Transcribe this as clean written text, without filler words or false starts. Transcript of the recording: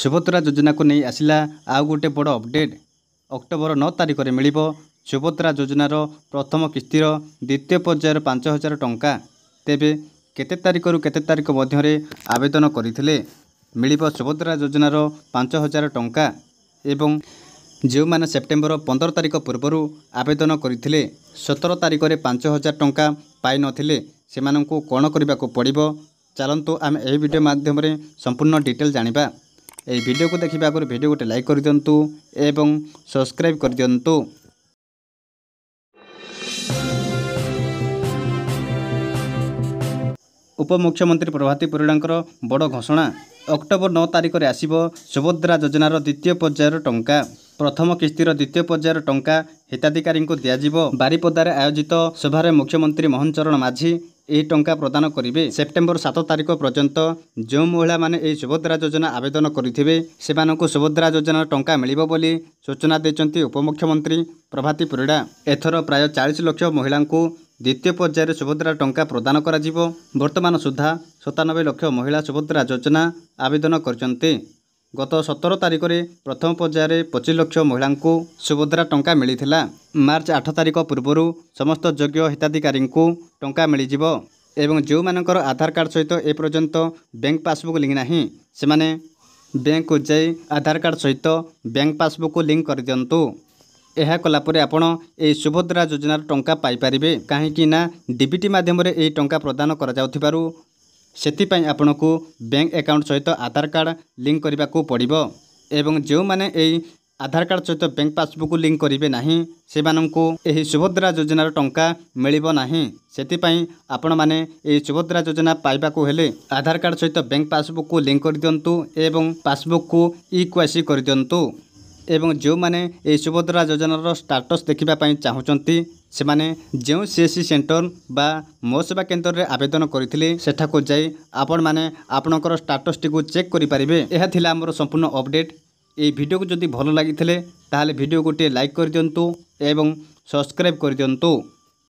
सुभद्रा योजना को नहीं आसिला आउ गोटे बड़ अपडेट। अक्टोबर 9 तारिख में मिल सुभद्रा योजनार प्रथम किस्तिर द्वितीय पर्यायर 5,000 टंका। तेबे केते तारिख रु केते तारिख मध्य आवेदन करथिले मिल सुभद्रा योजनार 5,000 टंका एवं जो मैंने सेप्टेम्बर 15 तारिख पूर्वर आवेदन करथिले 17 तारिख में 5,000 टंका पाई नथिले सेमानंकु कोन करबाको पड़िबो। चलंतु आम एही वीडियो माध्यम रे संपूर्ण डिटेल जानिबा। एही वीडियो को देखिबा आगर वीडियो गोटे लाइक कर दियंतु एवं सब्सक्राइब कर दियंतु। उपमुख्यमंत्री प्रभाती परिडांकर बड़ घोषणा। अक्टोबर 9 तारिख में आसिबो सुभद्रा योजनार द्वितीय पर्यायर टंका। प्रथम किस्तिर द्वितीय पर्यायर टंका हिताधिकारी को दियाजिबो। बारिपदार आयोजित सभारे मुख्यमंत्री मोहन चरण माझी यह टंका प्रदान करेंगे। सेप्टेम्बर 7 तारिख पर्यंत जो महिला माने यह सुभद्रा योजना आवेदन करेंगे सेमानंकु सुभद्रा योजना टंका मिलिबो बोली सूचना देचंती उपमुख्यमंत्री प्रभाती परिडा। एथर प्राय 40 लाख महिला द्वितीय पर्यायर सुभद्रा टंका प्रदान करा जिवो। वर्तमान सुधा 97 लाख महिला सुभद्रा योजना आवेदन करचंती। गत 17 तारिख में प्रथम पर्यायर 25 लाख महिला सुभद्रा टंका मिलिथिला। मार्च 8 तारिख पूर्वर समस्त योग्य हिताधिकारी को टंका मिलिजिवो एवं जो मानकर आधार कार्ड सहित ए पर्यंत बैंक पासबुक लिंक नहीं सेमाने बैंक को जाई आधार कार्ड सहित बैंक पासबुक को लिंक कर दियंतु। यह कलापर आपण ए सुभद्रा योजनार टंका पाई परिबे। काहेकि ना डीबीटी माध्यम रे ए टंका प्रदान करा जाउथिबारु सेतिपाई आपनको बैंक अकाउंट सहित आधार कार्ड लिंक करने को पड़िबो एवं जो माने एई आधार कार्ड सहित बैंक पासबुक लिंक करेंगे नहीं से यही सुभद्रा योजनार टंका मिलिबो नहीं। सेतिपाई आपण माने एई सुभद्रा योजना पाइबाकू हेले आधार कार्ड सहित बैंक पासबुक को लिंक कर दियंतु एवं पासबुक को ई-केवाईसी कर दियंतु। एवं जो माने ए सुभद्रा योजनार स्टाटस देखिबा पई चाहुचंती से माने जो सीएससी सेंटर बा मो सेवा केन्द्र रे आवेदन करथिले सेठाको जाई आपण माने आपणकर स्टाटस टी को चेक करि परिबे। एहा थिला हमर संपूर्ण अपडेट। ए वीडियो को जदि भल लागिथिले ताहाले वीडियो गोटे लाइक कर दियंतु एवं सब्सक्राइब कर दियंतु।